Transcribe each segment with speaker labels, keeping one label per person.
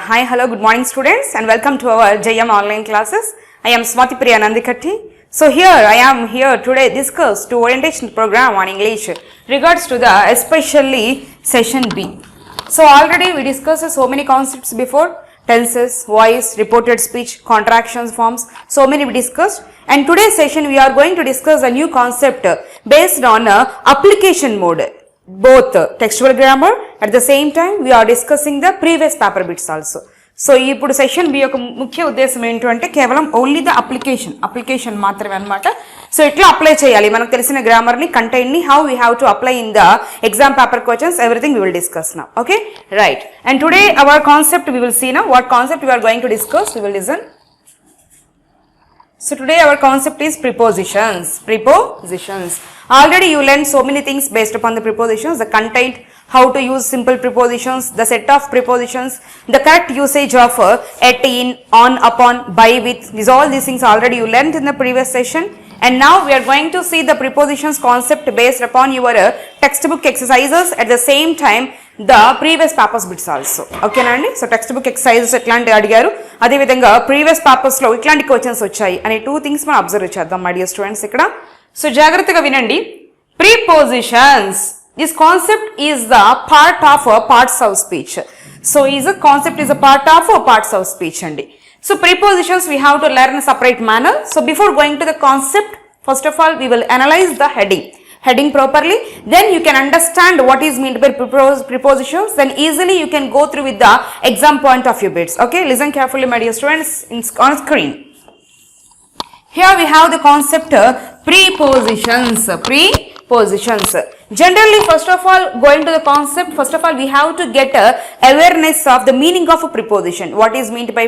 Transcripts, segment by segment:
Speaker 1: Hi, hello, good morning students and welcome to our JM online classes. I am Smati Priya Nandikatti. So here I am here today discuss to orientation program on English regards to the especially session B. So already we discussed so many concepts before, tenses, voice, reported speech, contractions, forms, so many we discussed, and today's session we are going to discuss a new concept based on application mode. Both textual grammar at the same time we are discussing the previous paper bits also. So ఇప్పుడు session B యొక్క ముఖ్య ఉద్దేశం ఏంటంటే కేవలం only the application మాత్రమే అన్నమాట. So ఎట్లా apply చేయాలి మనకు తెలిసిన గ్రామర్ ని కంటెంట్ ని how we have to apply in the exam paper questions everything we will discuss now. Okay right, and today our concept we will see now what concept we are going to discuss. We will listen. So today our concept is prepositions. Already you learned so many things based upon the prepositions, the content, how to use simple prepositions, the set of prepositions, the correct usage of at, in, on, upon, by, with. All these things already you learned in the previous session. And now we are going to see the prepositions concept based upon your textbook exercises, at the same time the previous papers bits also. Okay nandi, so textbook exercises etlanti adigaru, ade vidhanga previous papers lo itlanti questions vachayi ane two things మనం observe చేద్దాం my dear students ఇక్కడ. So జాగ్రత్తగా వినండి. Prepositions, this concept is the part of parts of speech. So is a concept is a part of parts of speech andi. So prepositions we have to learn in a separate manner. So before going to the concept, first of all we will analyze the heading properly, then you can understand what is meant by prepositions, then easily you can go through with the exam point of view bits. Okay, listen carefully my dear students on screen. Here we have the concept prepositions. Generally, first of all, going to the concept, first of all we have to get awareness of the meaning of a preposition. What is meant by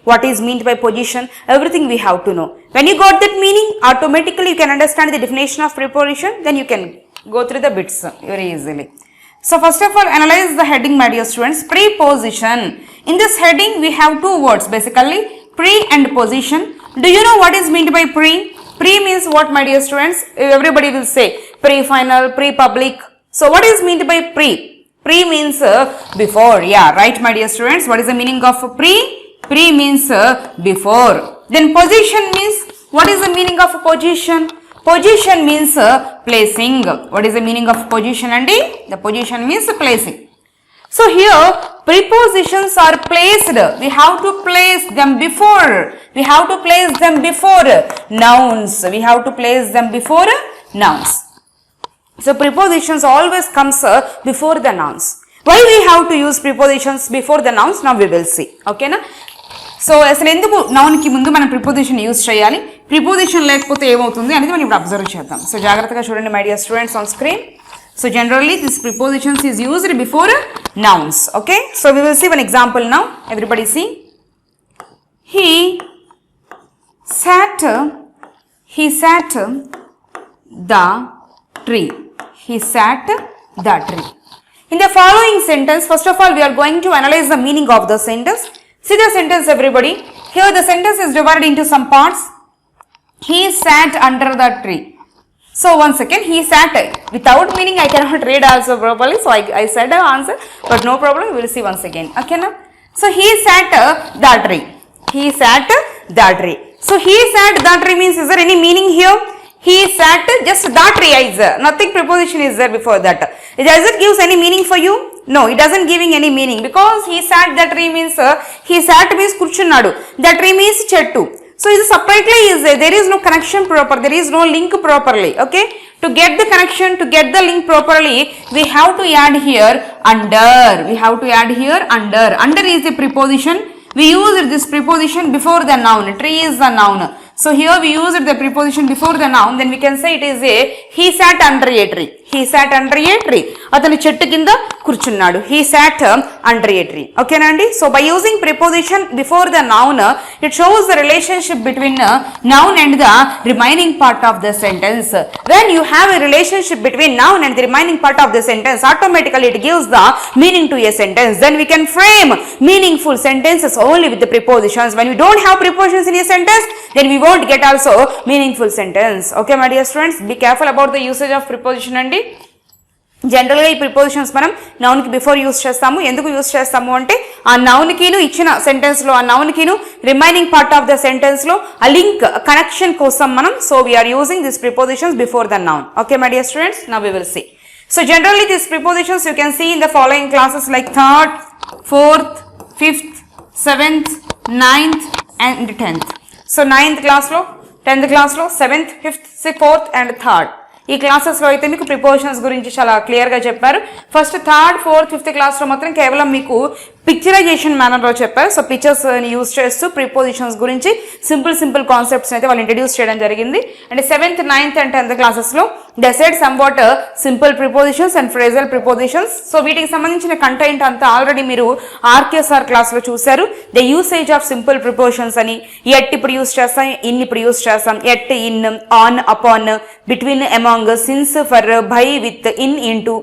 Speaker 1: what is meant by position, everything we have to know. When you got that meaning, automatically you can understand the definition of preposition, then you can go through the bits very easily. So first of all, analyze the heading my dear students. Preposition. In this heading we have two words basically, pre and position. Do you know what is meant by pre? Pre means what my dear students? Everybody will say pre-final, pre-public. So what is meant by pre? Pre means before. Yeah, right my dear students. What is the meaning of pre? Pre means before. Then position means, what is the meaning of position? Position means placing. What is the meaning of position? And the position means placing. So here prepositions are placed. We have to place them before. We have to place them before nouns. We have to place them before nouns. So prepositions always comes before the nouns. Why we have to use prepositions before the nouns? Now we will see. Okay na? So అసలు ఎందుకు noun కి ముందు మనం preposition use చేయాలి, preposition లేకపోతే ఏమవుతుంది అనేది మనం ఇప్పుడు అబ్జర్వ్ చేద్దాం. సో జాగ్రత్తగా చూడండి my dear students on screen. So generally this prepositions is used before nouns. Okay, so we will see one example now. Everybody see. He sat the tree. He sat the tree. In the following sentence, first of all we are going to analyze the meaning of the sentence. See the sentence everybody. Here the sentence is divided into some parts. He sat under the tree. So once again, he sat. Without meaning I cannot read also properly, so I said the answer, but no problem, we will see once again. Okay now. So he sat the tree. He sat the tree. So he sat the tree means, is there any meaning here? He sat, just the tree is there. Nothing preposition is there before that. Does it gives any meaning for you? No, it doesn't giving any meaning, because he sat the tree means he sat means kurchunnadu. The tree means chettu. So is separately is there is no connection proper, there is no link properly. Okay, to get the connection, to get the link properly, we have to add here under. We have to add here under. Under is the preposition. We use this preposition before the noun. Tree is the noun. So here we use the preposition before the noun, then we can say it is a he sat under a tree. He sat under a tree. అతను చెట్టు కింద కూర్చున్నాడు. He sat under a tree. Okay nandi. So by using preposition before the noun, it shows the relationship between noun and the remaining part of the sentence. When you have a relationship between noun and the remaining part of the sentence, automatically it gives the meaning to a sentence. Then we can frame meaningful sentences only with the prepositions. When we don't have prepositions in a sentence, then we won't get also meaningful sentence. Okay my dear students, be careful about the usage of preposition and జనరల్గా ఈ prepositions మనం నౌన్కి before use చేస్తాము. ఎందుకు use చేస్తాము అంటే ఆ నౌన్కిను ఇచ్చిన సెంటెన్స్లో ఆ నౌన్కిను రిమైనింగ్ పార్ట్ ఆఫ్ ద సెంటెన్స్లో ఆ లింక్ కనెక్షన్ కోసం మనం so we are using this prepositions before the noun. Okay my dear students, now we will see. So generally these prepositions you can see in the following classes like 3rd, 4th, 5th, 7th, 9th and 10th. So 9th class lo, 10th class lo, 7th, 5th, 4th and 3rd. ఈ క్లాసెస్లో అయితే మీకు prepositions గురించి చాలా క్లియర్గా చెప్పారు. First 3rd, 4th, 5th క్లాస్లో మాత్రం కేవలం మీకు పిక్చరైజేషన్ మేనర్లో చెప్పారు. సో పిక్చర్స్ని యూజ్ చేస్తూ ప్రిపోజిషన్స్ గురించి సింపుల్ కాన్సెప్ట్స్ అయితే వాళ్ళు ఇంట్రడ్యూస్ చేయడం జరిగింది. And 7th, 9th and 10th క్లాసెస్లో they said somewhat simple prepositions and phrasal prepositions. So వీటికి సంబంధించిన కంటెంట్ అంతా ఆల్రెడీ మీరు ఆర్కేఎస్ఆర్ క్లాస్లో చూశారు. The usage of simple prepositions అని ఎట్ ఇప్పుడు యూజ్ చేస్తాం, ఇన్ ఇప్పుడు యూజ్ చేస్తాం, at, in, on, upon, between, among, since, for, by, with, in, into.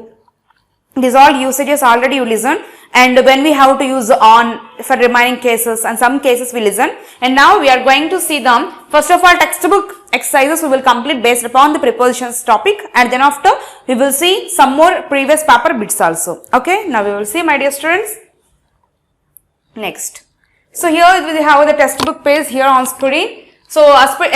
Speaker 1: These all usages already you listen, and when we have to use on for remaining cases and some cases we listen. And now we are going to see them. First of all, textbook exercises we will complete based upon the prepositions topic, and then after we will see some more previous paper bits also. Okay, now we will see my dear students. Next, so here we have the textbook page here on screen. So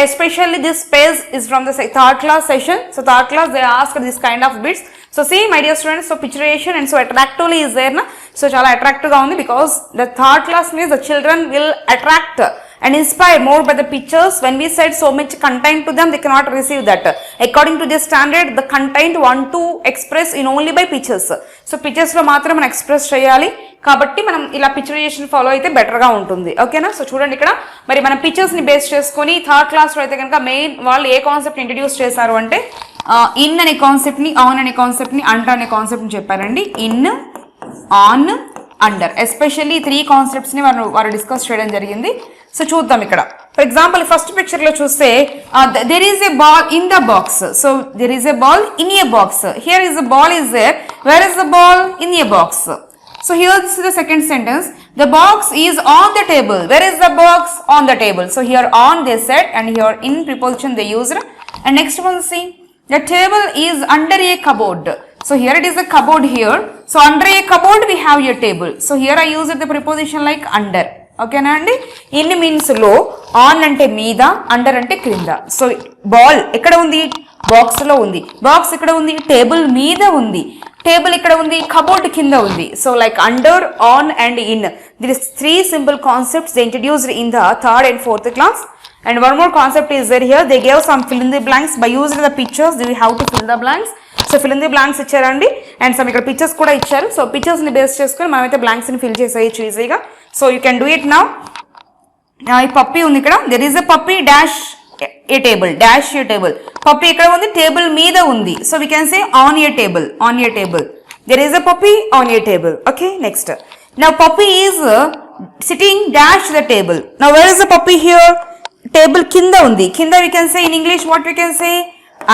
Speaker 1: especially this page is from the 3rd class session. So 3rd class they ask this kind of bits. So see my dear students, so picturation and so attractively is there na. So chala attractive ga undi because the 3rd class means the children will attract and inspire more by the pictures. When we said so much content to them, they cannot receive that. According to this standard, the content want to express in only by pictures. So pictures lo మాత్రం మనం express చేయాలి కాబట్టి మనం ఇలా picturisation follow అయితే బెటర్గా ఉంటుంది. ఓకేనా? సో చూడండి ఇక్కడ మరి మనం పిక్చర్స్ని బేస్ చేసుకొని 3rd క్లాస్లో అయితే కనుక మెయిన్ వాళ్ళు ఏ కాన్సెప్ట్ ఇంట్రడ్యూస్ చేశారు అంటే ఇన్ అనే కాన్సెప్ట్ని, ఆన్ అనే కాన్సెప్ట్ని, అండర్ అనే కాన్సెప్ట్ని చెప్పారండి. ఇన్, ఆన్, అండర్ ఎస్పెషల్లీ 3 కాన్సెప్ట్స్ని వారు డిస్కస్ చేయడం జరిగింది. సో చూద్దాం ఇక్కడ ఫర్ ఎగ్జాంపుల్ ఫస్ట్ పిక్చర్లో చూస్తే there is a ball in the box. So there is a ball in a box. Here is the ball is there. Where is the ball? In a box. So here this is the second sentence. The box is on the table. Where is the box? On the table. So here on they said, and here in preposition they used. And next one see, the table is under a cupboard. So here it is a cupboard here. So under a cupboard we have a table. So here I used the preposition like under. Okay na andi? In means low, on ante meeda, under ante krinda. So ball ekkada undi? Box lo undi. Box ekkada undi? Table meeda undi. Table ikkada undi, cupboard kinda undi. So like under, on and in. There is 3 simple concepts they introduced in the 3rd and 4th class. And one more concept is there here. They gave some fill in the blanks by using the pictures. We have to fill the blanks. So fill in the blanks ఇచ్చారండి. And some ఇక్కడ pictures కూడా ఇచ్చారు. So pictures ని base చేసుకొని మనమైతే blanks ని fill చేసేయచ్చు ఈజీగా. So you can do it now. ఈ పప్పీ ఉంది ఇక్కడ. There is a puppy dash a table, dash a table. Puppy ikkada undi, table meeda undi. So we can say on a table, on a table. There is a puppy on a table. Okay, next. Now puppy is sitting dash the table. Now where is the puppy here? Table kinda undi. Kinda we can say in English what we can say?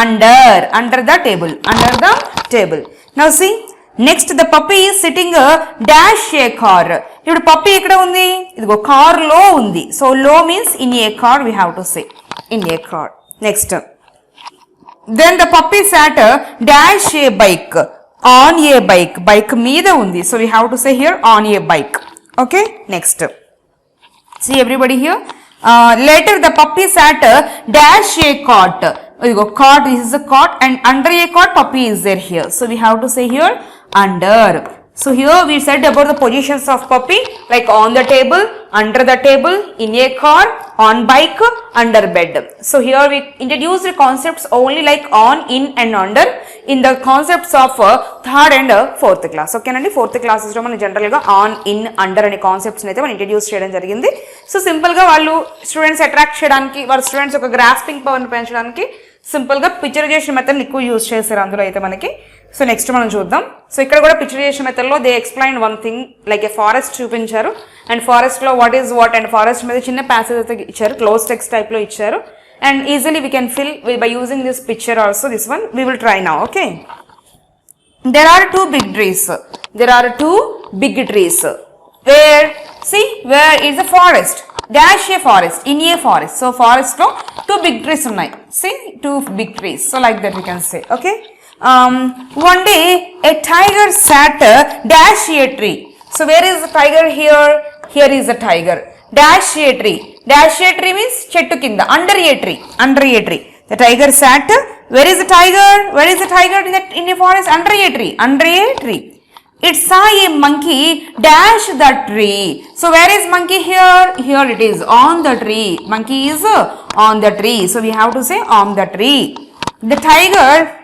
Speaker 1: Under the table, under the table. Now see, next the puppy is sitting dash a car. ఇప్పుడు puppy ekkada undi? Idigo car lo undi. So low means in a car we have to say. In a car. Next. Then the puppy sat dash a bike. On a bike. Bike meeda undi. So we have to say here on a bike. Okay. Next. See everybody here. Later the puppy sat dash a cot. You go cot. This is a cot, and under a cot puppy is there here. So we have to say here under. So here we said about the positions of puppy like on the table, under the table, in a car, on bike, under bed. So here we introduced the concepts only like on, in and under in the concepts of 3rd and 4th class. Okay nandi 4th classes lo man general ga on, in, under ane concepts ni aithe man introduce cheyadam jarigindi. So simple ga vallu students attract cheyadaniki varu students oka grasping power ni penchadaniki simple ga picturization method ni ఎక్కువ use చేశారు అందులో అయితే మనకి. So next మనం చూద్దాం. So ఇక్కడ కూడా picturisation మెథడ్లో they explain one thing like A forest చూపించారు. అండ్ ఫారెస్ట్లో what is what and forest మీద చిన్న ప్యాసేజ్ అయితే ఇచ్చారు, క్లోజ్ టెక్స్ట్ టైప్లో ఇచ్చారు. And easily we can fill by using this picture also. This one we will try now. Okay, there are 2 big trees. There are 2 big trees. Where? See, where is a forest? Dash a forest, in a forest. So forest lo 2 big trees unnai. See, 2 big trees. So like that we can say. Okay. One day a tiger sat dash a tree. So where is the tiger here? Here is the tiger. Dash a tree. Dash a tree means chettu kinda, under a tree. Under a tree. The tiger sat. Where is the tiger? Where is the tiger in the forest? Under a tree. Under a tree. It saw a monkey dash the tree. So where is monkey here? Here it is, on the tree. Monkey is on the tree. So we have to say on the tree. The tiger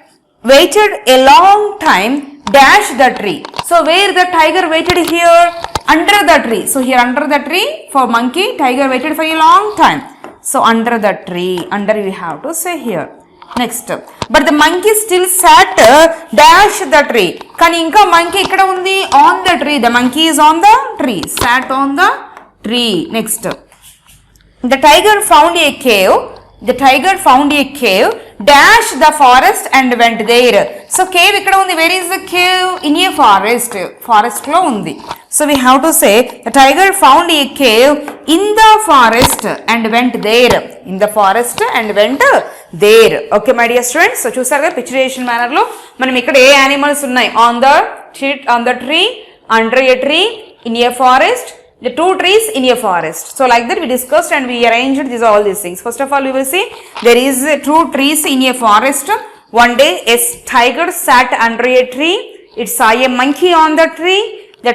Speaker 1: waited a long time, dash the tree. So where the tiger waited here? Under the tree. So here under the tree for monkey, tiger waited for a long time. So under the tree, under we have to say here. Next, but the monkey still sat dash the tree. Kani inka monkey ikkada undi on the tree. The monkey is on the tree, sat on the tree. Next, the tiger found a cave. The tiger found a cave, dash the forest and went there. So cave ikkada undi. Where is the cave? In a forest. Forest lo undi. So we have to say the tiger found a cave in the forest and went there. In the forest and went there. Okay my dear students. So చూసారుగా picturization manner లో మనం ఇక్కడ ఏ animals ఉన్నాయి? On the tree, under a tree, in a forest, the two trees in a forest. So like that we discussed and we arranged all these things. First of all we will see there is two trees in a forest. One day a tiger sat under a tree. It saw a monkey on the tree. The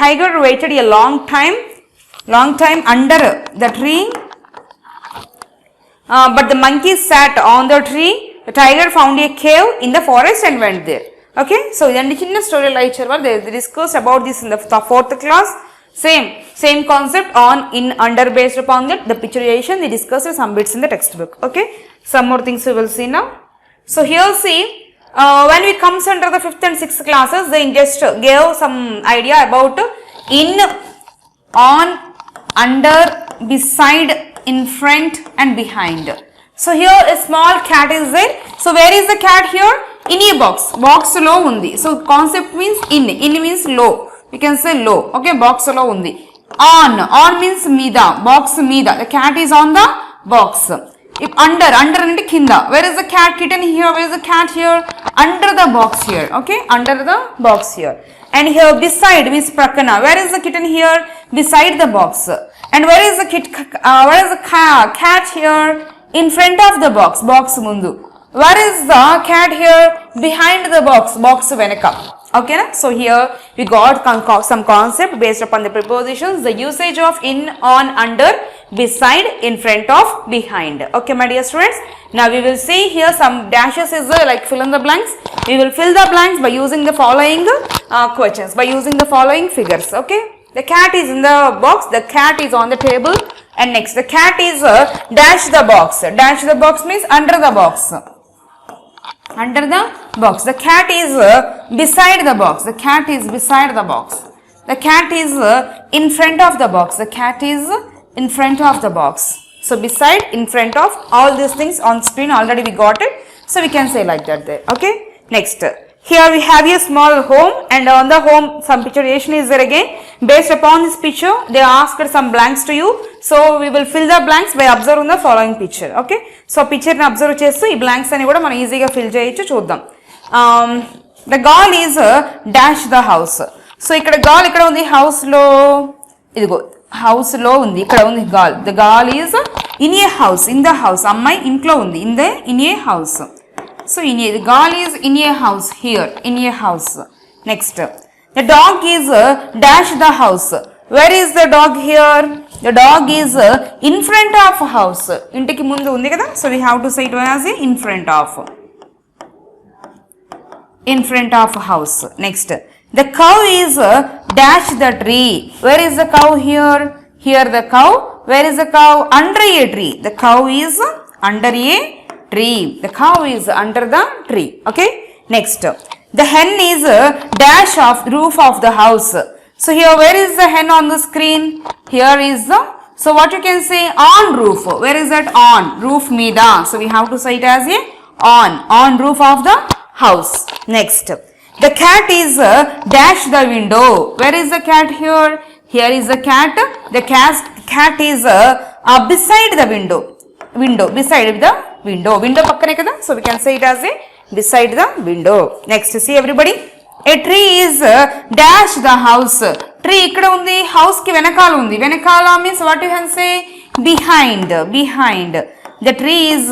Speaker 1: tiger waited a long time under the tree. But the monkey sat on the tree. The tiger found a cave in the forest and went there. Okay, so idandi chinna story lecture var they discussed about this in the fourth class. Same concept on in under based upon that the picturization they discussed some bits in the textbook. Okay, some more things we will see now. So here see when we comes under the 5th and 6th classes they just gave some idea about in, on, under, beside, in front and behind. So here a small cat is there. So where is the cat here? In a box. Box low undi. So concept means in. In means low. We can say low. Okay, box low undi. On. On means mida. Box mida. The cat is on the box. If under and kinda. Where is the cat? Kitten here. Where is the cat here? Under the box here. Okay, under the box here. And here beside means prakana. Where is the kitten here? Beside the box. And where is the cat here? In front of the box. Box mundu. Where is the cat here? Behind the box. Box venaka. Okay, na? So here we got some concept based upon the prepositions, the usage of in, on, under, beside, in front of, behind. Okay my dear students. Now we will see here some dashes is like fill in the blanks. We will fill the blanks by using the following questions, by using the following figures. Okay, the cat is in the box, the cat is on the table, and next the cat is dash the box. Dash the box means under the box. Under the box. The cat is beside the box. The cat is beside the box. The cat is in front of the box. The cat is in front of the box. So beside, in front of, all these things on screen already we got it. So we can say like that there. Okay. Next. Here we have a small home, and on the home some picturization is there again. Based upon this picture they asked some blanks to you. So we will fill the blanks by observing the following picture. Okay. So picture ni observe chestu ee blanks ani kuda mana easy ga fill cheyochu chuddam. The girl is dash the house. So ikkada girl ikkada undi house lo idigo house lo undi ikkada undi girl. The girl is in a house, in the house. Ammai intlo undi, in a house. So the girl is in a house here, in a house. Next, the dog is dash the house. Where is the dog here? The dog is in front of house. Intiki mundu undi kada. So we have to say it as in front of. In front of house. Next, the cow is dash the tree. Where is the cow here? Here the cow. Where is the cow? Under a tree. The cow is under a tree. The cow is under the tree. Okay. Next, the hen is dash of roof of the house. So here where is the hen on the screen? Here is the, so what you can say, on roof. Where is that? On roof mida. So we have to say it as a on roof of the house. Next, the cat is dash the window. Where is the cat here? Here is the cat. The cat is beside the window. Beside the window. Window pakkane kada. So we can say it as a beside the window. Next, see everybody. A tree is dash the house. Tree ikkada undi, house ki venakala undi. Venakala means what you can say? Behind. The tree is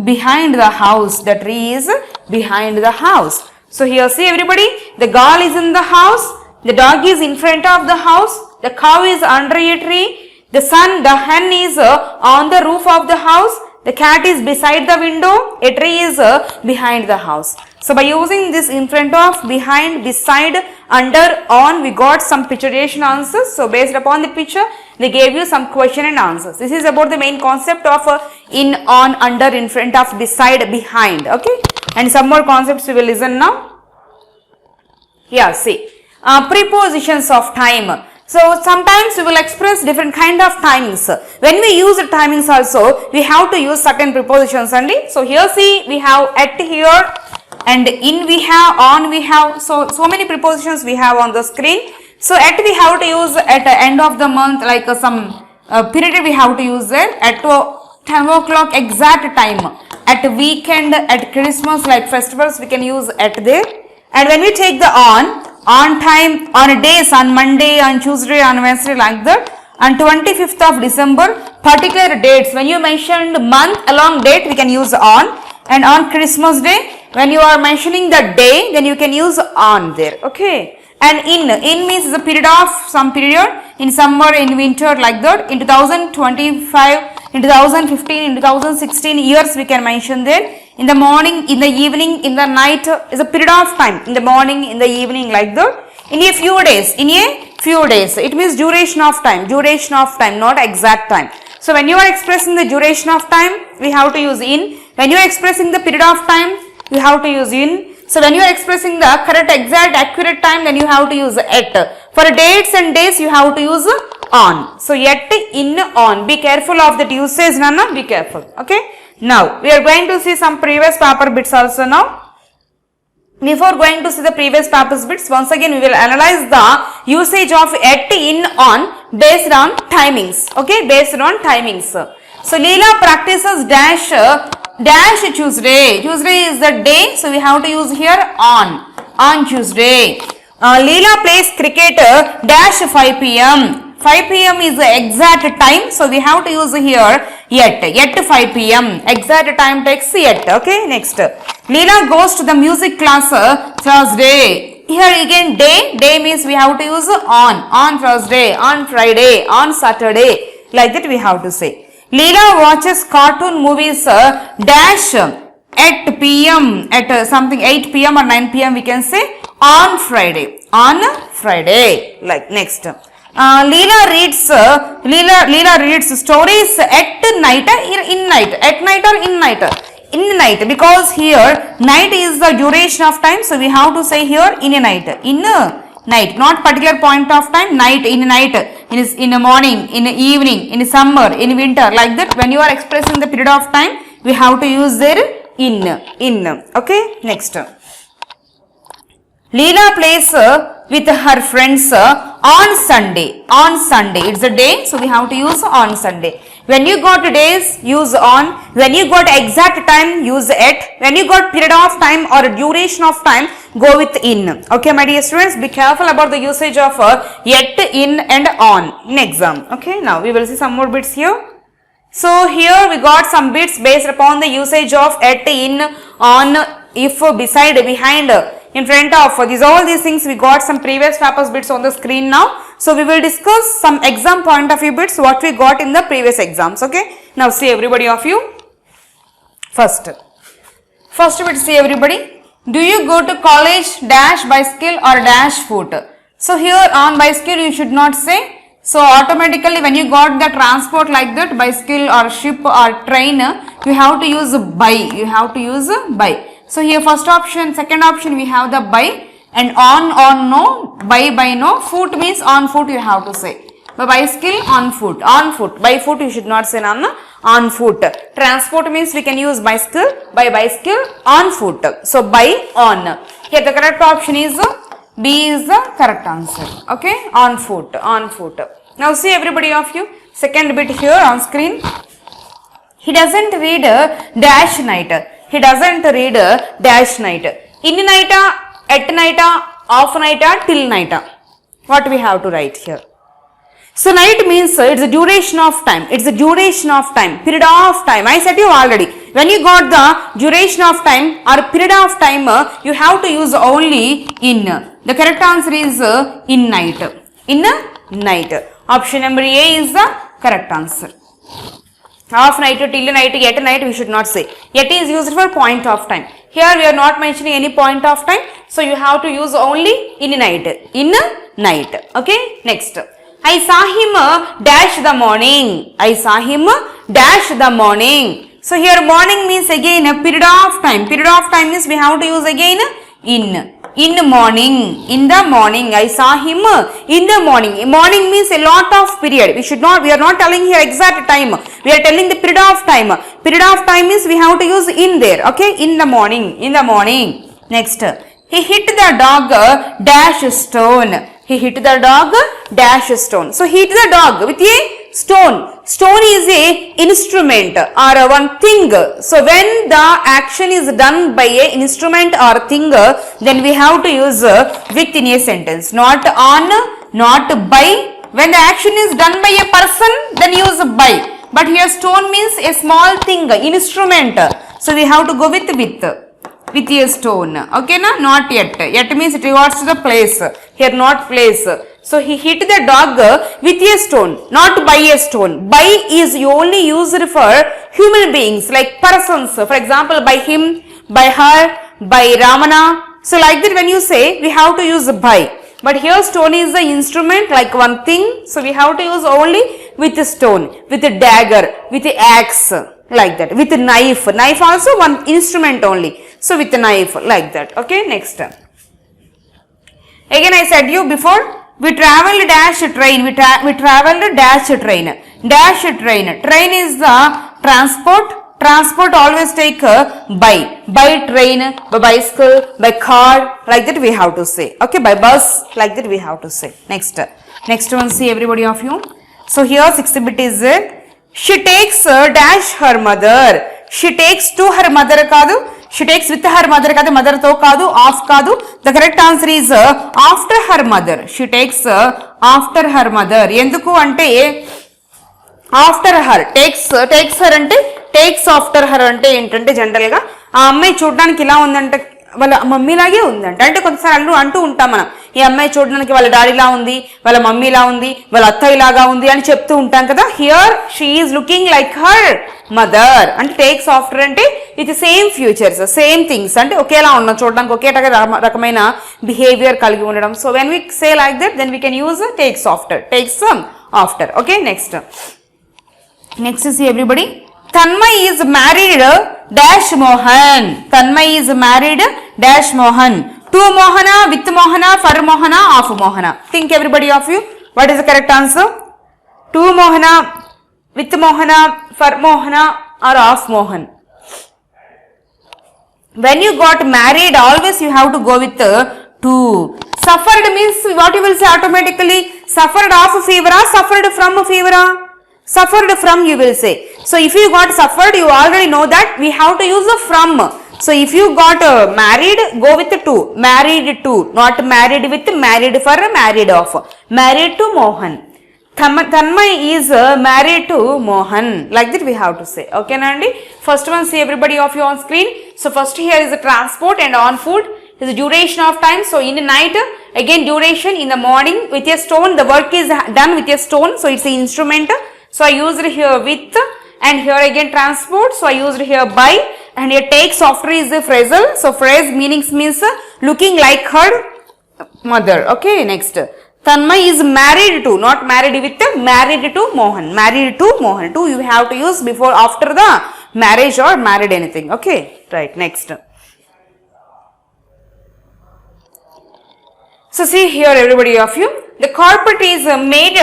Speaker 1: behind the house. The tree is behind the house. So here see everybody, the girl is in the house, the dog is in front of the house, the cow is under a tree, the hen is on the roof of the house, the cat is beside the window, a tree is behind the house. So by using this in front of, behind, beside, under, on, we got some picturization answers. So based upon the picture, they gave you some question and answers. This is about the main concept of in, on, under, in front of, beside, behind. Okay. And some more concepts we will listen now. Yeah, see. Prepositions of time. So sometimes we will express different kind of timings. When we use the timings also, we have to use certain prepositions only. So here see, we have at here, and in we have, on we have, so many prepositions we have on the screen. So at we have to use at the end of the month, like some period we have to use there, at 10 o'clock exact time, at weekend, at Christmas, like festivals we can use at there. And when we take the on time, on days, on Monday, on Tuesday, on Wednesday, like that, on 25th of December, particular dates, when you mentioned month along date, we can use on. And on Christmas day, when you are mentioning the day, then you can use on there, okay. And in means the period of some period, in summer, in winter, like that. In 2025, in 2015, in 2016 years we can mention there. In the morning, in the evening, in the night is a period of time. In the morning, in the evening, like that. In a few days, it means duration of time, not exact time. So when you are expressing the duration of time, we have to use in. When you are expressing the period of time, you have to use in. So when you are expressing the correct, exact, accurate time, then you have to use at. For dates and days, you have to use on. So yet, in, on. Be careful of that usage, Nana. Be careful. Okay. Now, we are going to see some previous paper bits also now. Before going to see the previous paper bits, once again we will analyze the usage of at, in, on based on timings. Okay, based on timings. So, Leela practices dash Tuesday. Tuesday is the day, so we have to use here on Tuesday. Leela plays cricket dash 5 p.m. 5 p.m. is the exact time, so we have to use here yet 5 p.m. Exact time takes yet. Okay, next. Leela goes to the music class Thursday. Here again day means we have to use on Thursday, on Friday, on Saturday. Like that we have to say. Leela watches cartoon movies dash at p.m. at something 8 p.m. or 9 p.m. we can say on Friday. Like next. Leela reads stories at night in night. At night or in night? In night, because here night is the duration of time, so we have to say here in a night. In a night, not particular point of time. Night, in night, in the morning, in the evening, in summer, in winter, like that. When you are expressing the period of time, we have to use there in. Okay, next. Leela plays with her friends on Sunday. It's a day, so we have to use on Sunday. When you got days, use on. When you got exact time, use at. When you got period of time or duration of time, go with in. Okay, my dear students, be careful about the usage of yet, in and on in exam. Okay, now we will see some more bits here. So here we got some bits based upon the usage of at, in, on, if, beside, behind, in front of. All these things we got some previous papers bits on the screen now. So we will discuss some exam point of view bits what we got in the previous exams. Okay. Now see everybody of you. First bit, see everybody. Do you go to college dash bicycle or dash foot? So here on bicycle you should not say. So automatically when you got the transport like that, bicycle or ship or train, you have to use by. So here first option, second option we have the by, and on no, by no, foot means on foot you have to say. By bicycle on foot, by foot you should not say on foot. Transport means we can use bicycle, by bicycle, on foot. So by, on. Here the correct option is B is the correct answer. Okay, on foot. Now see everybody of you, second bit here on screen. He doesn't read dash night. he doesn't read dash night. In night, at night, off night, till night. What we have to write here? So night means it's the duration of time. It's the duration of time, period of time. I said you already. When you got the duration of time or period of time, you have to use only in. The correct answer is in night. In night. Option number A is the correct answer. Off night, till night, yet night we should not say. Yet is used for point of time. Here we are not mentioning any point of time. So you have to use only in night. In night. Okay. Next. I saw him dash the morning. I saw him dash the morning. So here morning means again a period of time. Period of time means we have to use again in. In morning. In the morning. I saw him in the morning. Morning means a lot of period. We are not telling here exact time. We are telling the period of time. Period of time means we have to use in there. Okay. In the morning. In the morning. Next. He hit the dog dash stone. He hit the dog dash stone. So hit the dog with a stone. Stone is a instrument or one thing. So when the action is done by a instrument or thing, then we have to use with in a sentence. Not on, not by. When the action is done by a person, then use by. But here stone means a small thing, instrument. So we have to go with a stone. Okay, na? Not yet. Yet means it regards to the place. Here not place. So he hit the dog with a stone, not by a stone. By is only used for human beings like persons. For example, by him, by her, by Ramana. So like that when you say, we have to use by. But here stone is the instrument like one thing. So we have to use only with a stone, with a dagger, with a axe. Like that. With a knife. Knife also one instrument only. So with a knife like that. Okay, next. Again I said you before, we traveled dash train. We traveled dash train. Dash train. Train is the transport. Transport always take by. By train, by bicycle, by car. Like that we have to say. Okay, by bus. Like that we have to say. Next. Next one, see everybody of you. So here 6th bit is she takes dash her mother. She takes to her mother kaadu. She takes with her mother kaadu. Mother to kaadu. Off kaadu. The correct answer is after her mother. She takes after her mother. Enduku ante after her. Takes her ante takes after her ante ఏంటంటే general గా ఆ అమ్మాయి చూడడానికి ఇలా ఉందంటే వాళ్ళ మమ్మీలాగే ఉందంట. అంటే కొంతసార్లు అంటూ ఉంటాం మనం, ఈ అమ్మాయి చూడడానికి వాళ్ళ డాడీలా ఉంది, వాళ్ళ మమ్మీలా ఉంది, వాళ్ళ అత్తయ్యలాగా ఉంది అని చెప్తూ ఉంటాం కదా. Here she is looking like her mother. అంటే టేక్స్ ఆఫ్టర్ అంటే ఇది సేమ్ ఫ్యూచర్స్, సేమ్ థింగ్స్, అంటే ఒకేలా ఉన్నాం, చూడడానికి ఒకే రకమైన బిహేవియర్ కలిగి ఉండడం. So when we say like that then we can use takes after. Takes after. Okay, next. Next see everybody. Tanmay is married dash Mohan. Tanmay is married dash Mohan. To Mohana, with Mohana, for Mohana, of Mohana. Think everybody of you. What is the correct answer? To Mohana, with Mohana, for Mohana, or of Mohan. When you got married, always you have to go with to. Suffered means what you will say automatically? Suffered of fever or suffered from fever? Suffered from you will say. So if you got suffered, you already know that we have to use the from. So if you got married, go with the to. Married to, not married with, married for, married of. Married to Mohan. Tanmay is married to Mohan. Like that we have to say. Okay, Nandi? First one, see everybody of you on screen. So first here is the transport and on food. Is the duration of time. So in the night, again duration in the morning with a stone. The work is done with a stone. So it's an instrument. So I used here with, and here again transport. So I used here by, and here takes after is the phrasal. So phrase meanings means looking like her mother. Okay, next. Tanmay is married to, not married with, married to Mohan. Married to Mohan. To you have to use before, after the marriage or married anything. Okay, right, next. So see here everybody of you. The carpet is made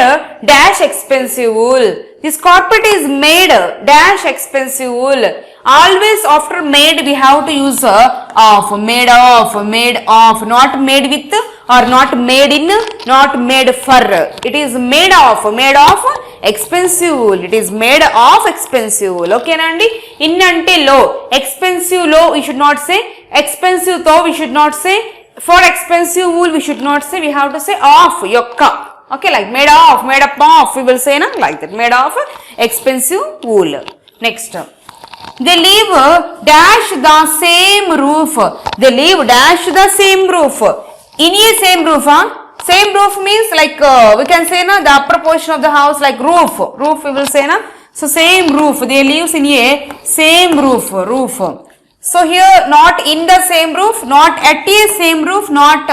Speaker 1: dash expensive wool. This carpet is made dash expensive wool. Always after made we have to use of. Made of, made of. Not made with or not made in, not made for. It is made of expensive wool. It is made of expensive wool. Okay nandi? In ante low. Expensive low we should not say. Expensive though we should not say. For expensive wool we should not say. We have to say of, yokka. Okay, like made of, made up of, we will say na, like that. Made of expensive wool. Next. They live dash the same roof. They live dash the same roof. In a same roof, huh? Same roof means like we can say na, the upper portion of the house like roof. Roof we will say na. So same roof. They lives in a same roof. Roof. So here not in the same roof, not at a same roof, not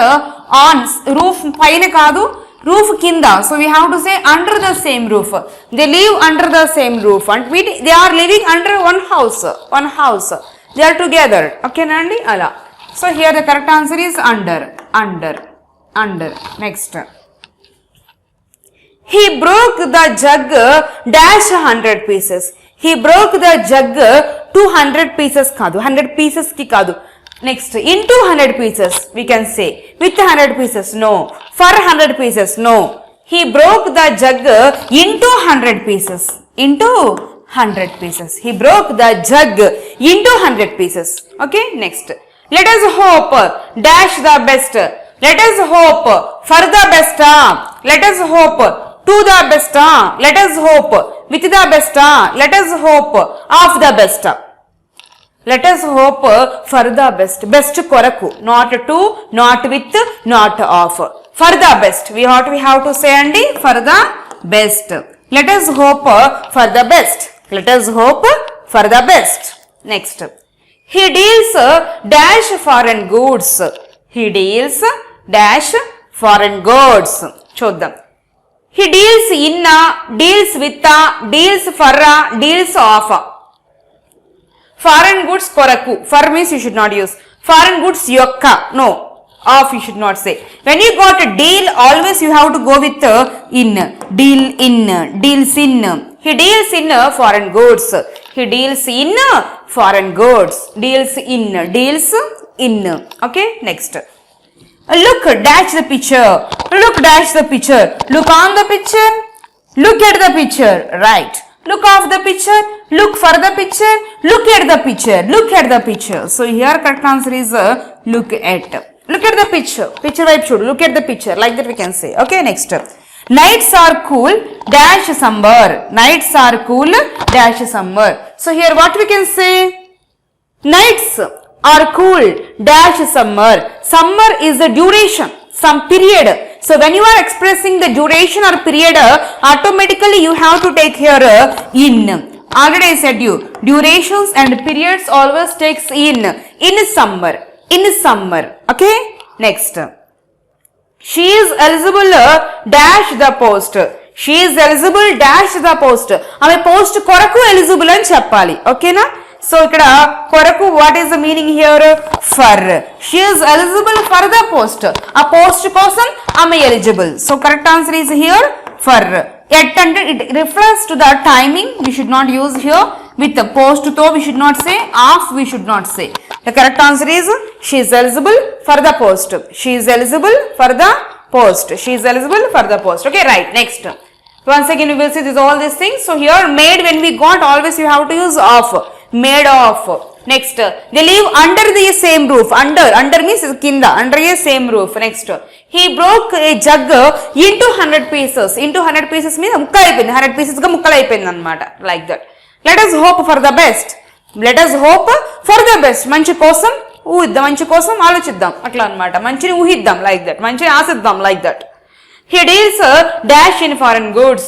Speaker 1: on roof paina kaadu, roof kinda. So we have to say under the same roof. They live under the same roof and they are living under one house. One house. They are together. Okay nandi? Ala. So here the correct answer is under. Under. Under. Next. He broke the jug dash 100 pieces. He broke the jug 200 pieces kaadu. 100 pieces ki kaadu. Next, into 100 pieces we can say. With 100 pieces, no. For 100 pieces, no. He broke the jug into 100 pieces. Into 100 pieces. He broke the jug into 100 pieces. Okay, next. Let us hope dash the best. Let us hope for the best. Let us hope to the best. Let us hope with the best. Let us hope of the best. Let us hope for the best. Best koraku. Not to, not with, not of. For the best. We have to say andi for the best. Let us hope for the best. Let us hope for the best. Next. He deals dash foreign goods. He deals dash foreign goods. Choddam. He deals in, deals with, deals for, deals of. Foreign goods koraku. For means you should not use. Foreign goods yokka. No. Of you should not say. When you got a deal, always you have to go with in. Deal in. Deals in. He deals in foreign goods. He deals in foreign goods. Deals in. Deals in. Okay. Next. Look, dash the picture. Look, dash the picture. Look on the picture. Look at the picture. Right. Look off the picture. Look for the picture. Look at the picture. Look at the picture. So here correct answer is look at. Look at the picture. Picture vibe should. Look at the picture. Like that we can say. Okay, next. Nights are cool. Dash summer. Nights are cool. Dash summer. So here what we can say? Nights are cool. Dash summer. Summer is the duration. Some period. So when you are expressing the duration or period, automatically you have to take here in. Already I said you, durations and periods always takes in summer. In summer. Okay. Next. She is eligible dash the post. She is eligible dash the post. Ame post koraku eligible అని చెప్పాలి. ఓకేనా? So ikkada koraku, what is the meaning here? For. She is eligible for the post. A post kosam ame eligible. So correct answer is here for. Yet it refers to the timing. We should not use here. With the post to we should not say. Of we should not say. The correct answer is she is eligible for the post. She is eligible for the post. She is eligible for the post. Okay, right. Next. Once again we will see this all these things. So here made, when we got, always you have to use of. Made of. Next. They live under the same roof. Under means kinda. Under a same roof. Next. He broke a jug into 100 pieces. Into 100 pieces means mukkal ayipindi. 100 pieces ga mukkal ayipindi annamata. Like that. Let us hope for the best. Let us hope for the best. మంచి కోసం ఊహిద్దాం, మంచి కోసం ఆలోచిద్దాం అట్లా అన్నమాట. మంచిని ఊహిద్దాం like that, మంచిని ఆశిద్దాం like that. He deals dash in foreign goods.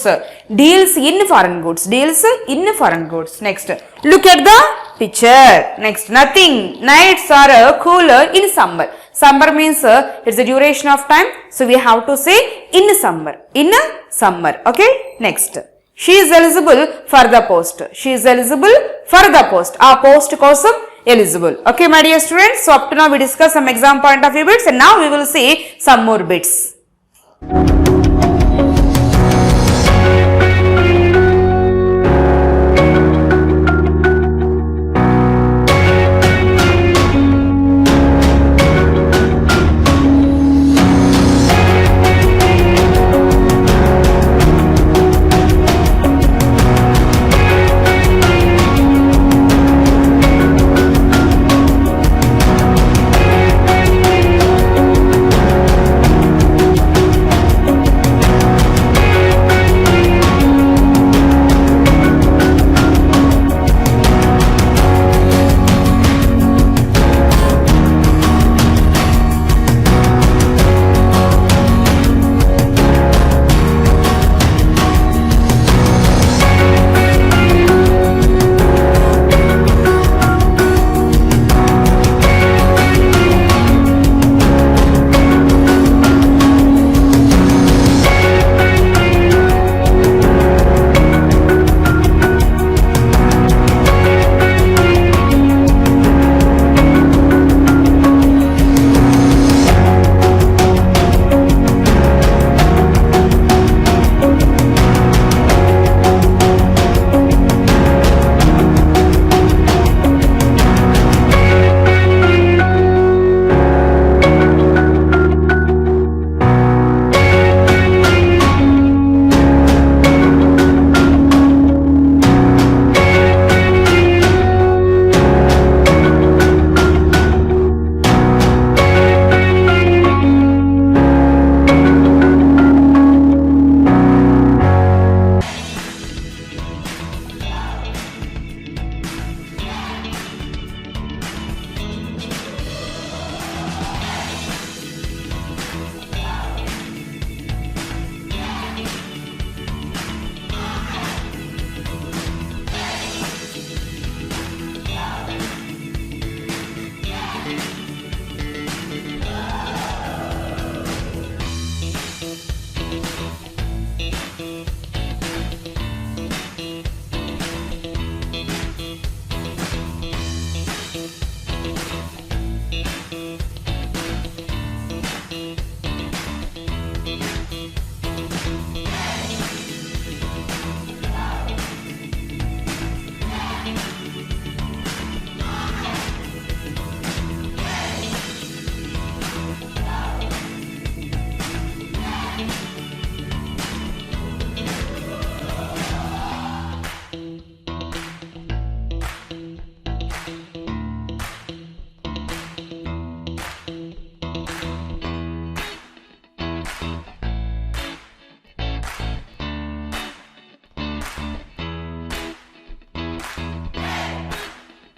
Speaker 1: Deals in foreign goods. Deals in foreign goods. Next. Look at the picture. Next. Nothing. Nights are cooler in summer. Summer means it's the duration of time. So we have to say in summer. In summer. Okay. Next. She is eligible for the post. She is eligible for the post. Our post kosam eligible. Okay, my dear students. So up to now we discussed some exam point of view bits, and now we will see some more bits.